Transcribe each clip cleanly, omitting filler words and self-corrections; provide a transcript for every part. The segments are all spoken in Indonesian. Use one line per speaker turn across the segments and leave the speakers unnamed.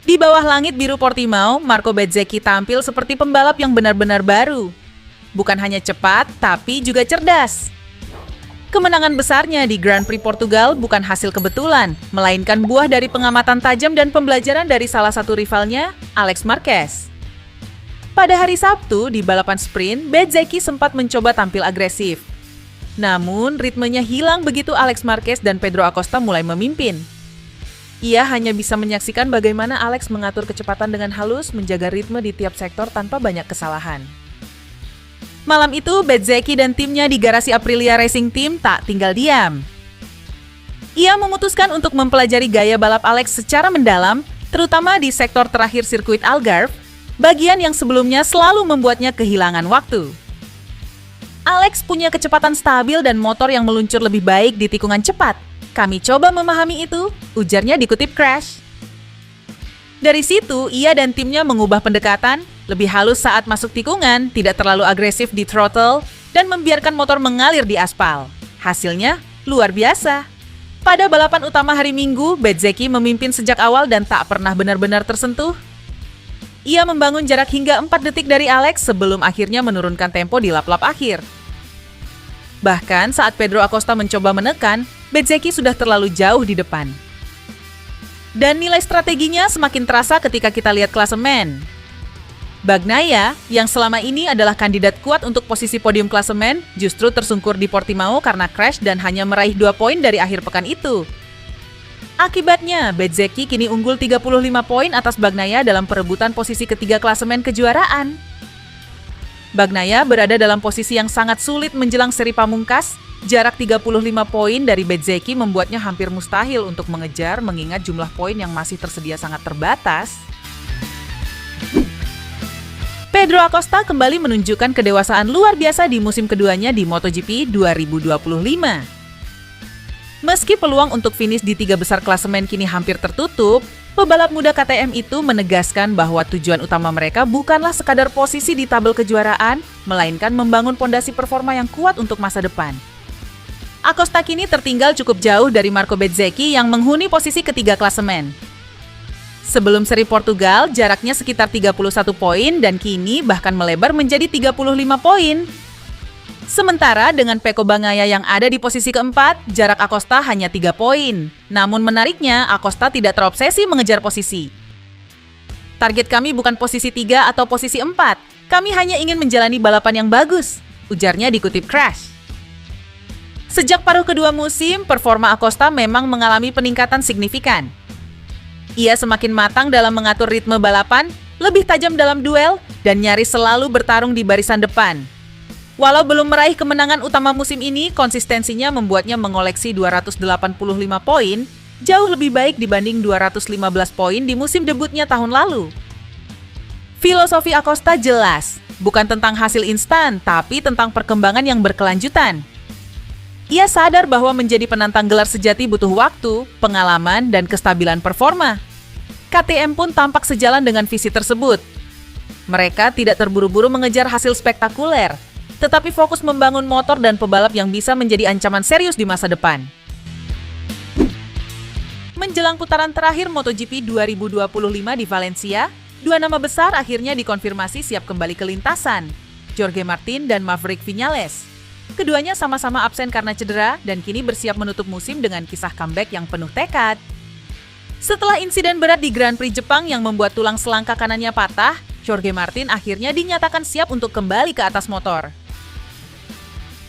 Di bawah langit biru Portimao, Marco Bezzecchi tampil seperti pembalap yang benar-benar baru. Bukan hanya cepat, tapi juga cerdas. Kemenangan besarnya di Grand Prix Portugal bukan hasil kebetulan, melainkan buah dari pengamatan tajam dan pembelajaran dari salah satu rivalnya, Alex Marquez. Pada hari Sabtu, di balapan sprint, Bezzecchi sempat mencoba tampil agresif. Namun, ritmenya hilang begitu Alex Marquez dan Pedro Acosta mulai memimpin. Ia hanya bisa menyaksikan bagaimana Alex mengatur kecepatan dengan halus, menjaga ritme di tiap sektor tanpa banyak kesalahan. Malam itu, Bezzecchi dan timnya di garasi Aprilia Racing Team tak tinggal diam. Ia memutuskan untuk mempelajari gaya balap Alex secara mendalam, terutama di sektor terakhir sirkuit Algarve, bagian yang sebelumnya selalu membuatnya kehilangan waktu. Alex punya kecepatan stabil dan motor yang meluncur lebih baik di tikungan cepat. Kami coba memahami itu, ujarnya dikutip Crash. Dari situ, ia dan timnya mengubah pendekatan, lebih halus saat masuk tikungan, tidak terlalu agresif di throttle, dan membiarkan motor mengalir di aspal. Hasilnya, luar biasa. Pada balapan utama hari Minggu, Bezzecchi memimpin sejak awal dan tak pernah benar-benar tersentuh. Ia membangun jarak hingga 4 detik dari Alex sebelum akhirnya menurunkan tempo di lap-lap akhir. Bahkan saat Pedro Acosta mencoba menekan, Bezzecchi sudah terlalu jauh di depan. Dan nilai strateginya semakin terasa ketika kita lihat klasemen. Bagnaia, yang selama ini adalah kandidat kuat untuk posisi podium klasemen, justru tersungkur di Portimao karena crash dan hanya meraih 2 poin dari akhir pekan itu. Akibatnya, Bezzecchi kini unggul 35 poin atas Bagnaia dalam perebutan posisi ketiga klasemen kejuaraan. Bagnaia berada dalam posisi yang sangat sulit menjelang seri pamungkas. Jarak 35 poin dari Bezzecchi membuatnya hampir mustahil untuk mengejar mengingat jumlah poin yang masih tersedia sangat terbatas. Pedro Acosta kembali menunjukkan kedewasaan luar biasa di musim keduanya di MotoGP 2025. Meski peluang untuk finish di 3 besar klasemen kini hampir tertutup, pebalap muda KTM itu menegaskan bahwa tujuan utama mereka bukanlah sekadar posisi di tabel kejuaraan, melainkan membangun pondasi performa yang kuat untuk masa depan. Acosta kini tertinggal cukup jauh dari Marco Bezzecchi yang menghuni posisi ketiga klasemen. Sebelum seri Portugal, jaraknya sekitar 31 poin dan kini bahkan melebar menjadi 35 poin. Sementara dengan Pecco Bagnaia yang ada di posisi keempat, jarak Acosta hanya 3 poin. Namun menariknya, Acosta tidak terobsesi mengejar posisi. Target kami bukan posisi 3 atau posisi 4. Kami hanya ingin menjalani balapan yang bagus, ujarnya dikutip Crash. Sejak paruh kedua musim, performa Acosta memang mengalami peningkatan signifikan. Ia semakin matang dalam mengatur ritme balapan, lebih tajam dalam duel, dan nyaris selalu bertarung di barisan depan. Walau belum meraih kemenangan utama musim ini, konsistensinya membuatnya mengoleksi 285 poin, jauh lebih baik dibanding 215 poin di musim debutnya tahun lalu. Filosofi Acosta jelas, bukan tentang hasil instan, tapi tentang perkembangan yang berkelanjutan. Ia sadar bahwa menjadi penantang gelar sejati butuh waktu, pengalaman, dan kestabilan performa. KTM pun tampak sejalan dengan visi tersebut. Mereka tidak terburu-buru mengejar hasil spektakuler, tetapi fokus membangun motor dan pebalap yang bisa menjadi ancaman serius di masa depan. Menjelang putaran terakhir MotoGP 2025 di Valencia, 2 nama besar akhirnya dikonfirmasi siap kembali ke lintasan, Jorge Martin dan Maverick Viñales. Keduanya sama-sama absen karena cedera dan kini bersiap menutup musim dengan kisah comeback yang penuh tekad. Setelah insiden berat di Grand Prix Jepang yang membuat tulang selangkah kanannya patah, Jorge Martin akhirnya dinyatakan siap untuk kembali ke atas motor.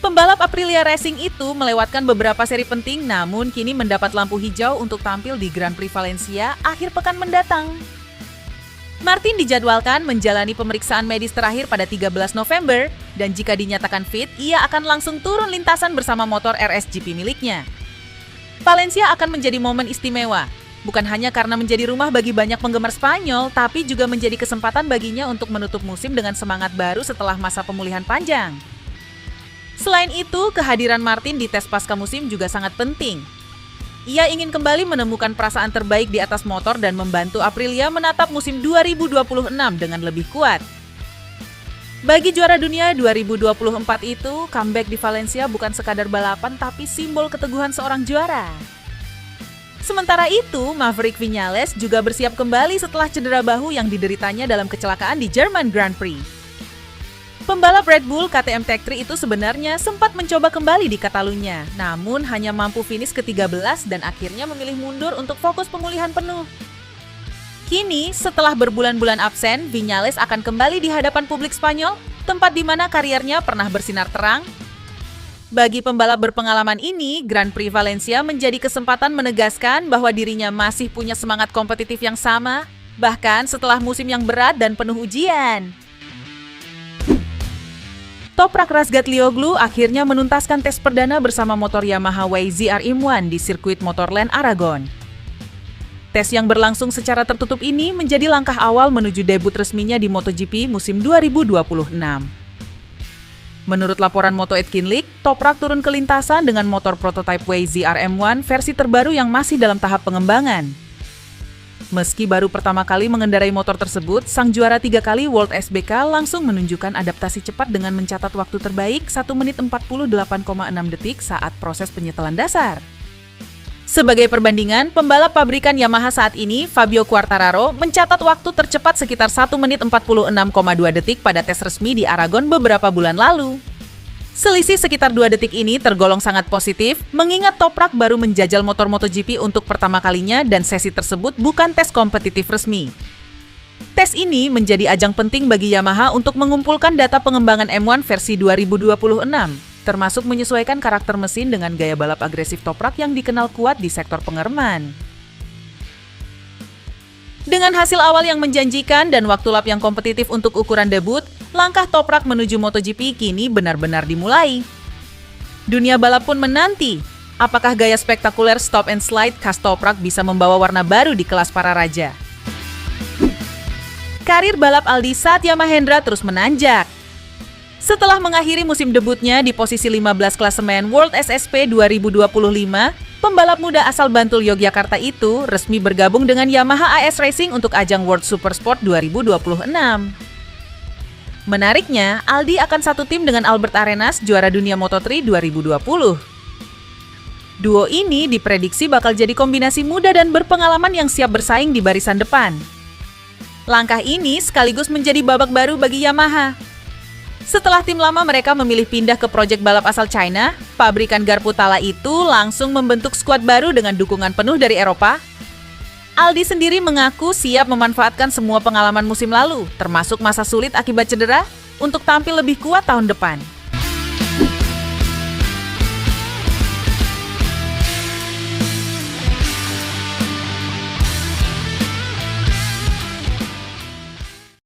Pembalap Aprilia Racing itu melewatkan beberapa seri penting namun kini mendapat lampu hijau untuk tampil di Grand Prix Valencia akhir pekan mendatang. Martin dijadwalkan menjalani pemeriksaan medis terakhir pada 13 November dan jika dinyatakan fit, ia akan langsung turun lintasan bersama motor RSGP miliknya. Valencia akan menjadi momen istimewa, bukan hanya karena menjadi rumah bagi banyak penggemar Spanyol, tapi juga menjadi kesempatan baginya untuk menutup musim dengan semangat baru setelah masa pemulihan panjang. Selain itu, kehadiran Martin di tes pasca musim juga sangat penting. Ia ingin kembali menemukan perasaan terbaik di atas motor dan membantu Aprilia menatap musim 2026 dengan lebih kuat. Bagi juara dunia 2024 itu, comeback di Valencia bukan sekadar balapan tapi simbol keteguhan seorang juara. Sementara itu, Maverick Viñales juga bersiap kembali setelah cedera bahu yang dideritanya dalam kecelakaan di Jerman Grand Prix. Pembalap Red Bull KTM Tech3 itu sebenarnya sempat mencoba kembali di Catalunya, namun hanya mampu finish ke-13 dan akhirnya memilih mundur untuk fokus pemulihan penuh. Kini, setelah berbulan-bulan absen, Viñales akan kembali di hadapan publik Spanyol, tempat di mana karirnya pernah bersinar terang. Bagi pembalap berpengalaman ini, Grand Prix Valencia menjadi kesempatan menegaskan bahwa dirinya masih punya semangat kompetitif yang sama, bahkan setelah musim yang berat dan penuh ujian. Toprak Razgatlioglu akhirnya menuntaskan tes perdana bersama motor Yamaha YZR-M1 di sirkuit Motorland Aragon. Tes yang berlangsung secara tertutup ini menjadi langkah awal menuju debut resminya di MotoGP musim 2026. Menurut laporan Moto8 Kinlik, Toprak turun ke lintasan dengan motor prototipe YZR-M1 versi terbaru yang masih dalam tahap pengembangan. Meski baru pertama kali mengendarai motor tersebut, sang juara 3 kali World SBK langsung menunjukkan adaptasi cepat dengan mencatat waktu terbaik 1 menit 48,6 detik saat proses penyetelan dasar. Sebagai perbandingan, pembalap pabrikan Yamaha saat ini, Fabio Quartararo, mencatat waktu tercepat sekitar 1 menit 46,2 detik pada tes resmi di Aragon beberapa bulan lalu. Selisih sekitar 2 detik ini tergolong sangat positif, mengingat Toprak baru menjajal motor MotoGP untuk pertama kalinya dan sesi tersebut bukan tes kompetitif resmi. Tes ini menjadi ajang penting bagi Yamaha untuk mengumpulkan data pengembangan M1 versi 2026. Termasuk menyesuaikan karakter mesin dengan gaya balap agresif Toprak yang dikenal kuat di sektor pengereman. Dengan hasil awal yang menjanjikan dan waktu lap yang kompetitif untuk ukuran debut, langkah Toprak menuju MotoGP kini benar-benar dimulai. Dunia balap pun menanti, apakah gaya spektakuler stop and slide khas Toprak bisa membawa warna baru di kelas para raja. Karir balap Aldi Satya Mahendra terus menanjak. Setelah mengakhiri musim debutnya di posisi 15 klasemen World SSP 2025, pembalap muda asal Bantul Yogyakarta itu resmi bergabung dengan Yamaha AS Racing untuk ajang World Supersport 2026. Menariknya, Aldi akan satu tim dengan Albert Arenas, juara dunia Moto3 2020. Duo ini diprediksi bakal jadi kombinasi muda dan berpengalaman yang siap bersaing di barisan depan. Langkah ini sekaligus menjadi babak baru bagi Yamaha. Setelah tim lama mereka memilih pindah ke proyek balap asal China, pabrikan garpu Tala itu langsung membentuk skuad baru dengan dukungan penuh dari Eropa. Aldi sendiri mengaku siap memanfaatkan semua pengalaman musim lalu, termasuk masa sulit akibat cedera, untuk tampil lebih kuat tahun depan.